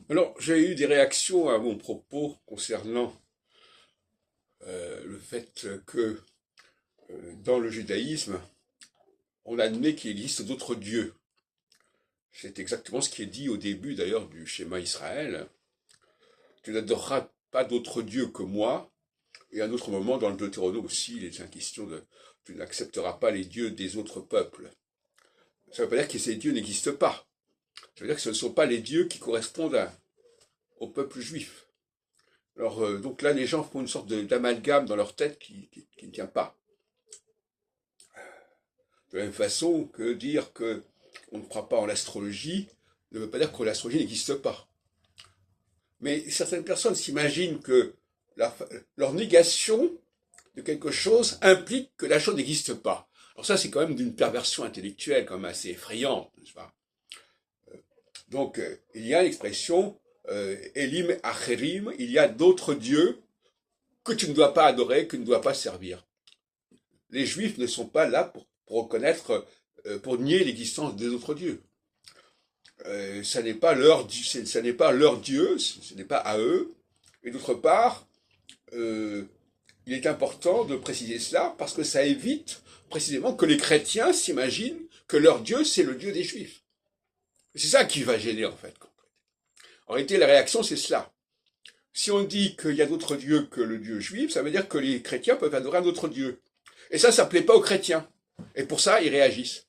Alors, j'ai eu des réactions à mon propos concernant le fait que dans le judaïsme, on admet qu'il existe d'autres dieux. C'est exactement ce qui est dit au début d'ailleurs du schéma Israël. Tu n'adoreras pas d'autres dieux que moi. Et à un autre moment, dans le Deutéronome aussi, il est une question de tu n'accepteras pas les dieux des autres peuples. Ça ne veut pas dire que ces dieux n'existent pas. Ça veut dire que ce ne sont pas les dieux qui correspondent au peuple juif. Alors, donc là, les gens font une sorte d'amalgame dans leur tête qui ne tient pas. De la même façon que dire que on ne croit pas en l'astrologie ne veut pas dire que l'astrologie n'existe pas. Mais certaines personnes s'imaginent que leur, leur négation de quelque chose implique que la chose n'existe pas. Alors ça, c'est quand même d'une perversion intellectuelle quand même assez effrayante, n'est-ce pas? Donc, il y a l'expression Elim Acherim, il y a d'autres dieux que tu ne dois pas adorer, que tu ne dois pas servir. Les Juifs ne sont pas là pour reconnaître, pour nier l'existence des autres dieux. Ça n'est pas leur, ça n'est pas leur Dieu, ce n'est pas à eux. Et d'autre part, il est important de préciser cela parce que ça évite précisément que les chrétiens s'imaginent que leur Dieu, c'est le Dieu des Juifs. C'est ça qui va gêner en fait. En réalité, la réaction, c'est cela. Si on dit qu'il y a d'autres dieux que le Dieu juif, ça veut dire que les chrétiens peuvent adorer un autre Dieu. Et ça plaît pas aux chrétiens. Et pour ça, ils réagissent.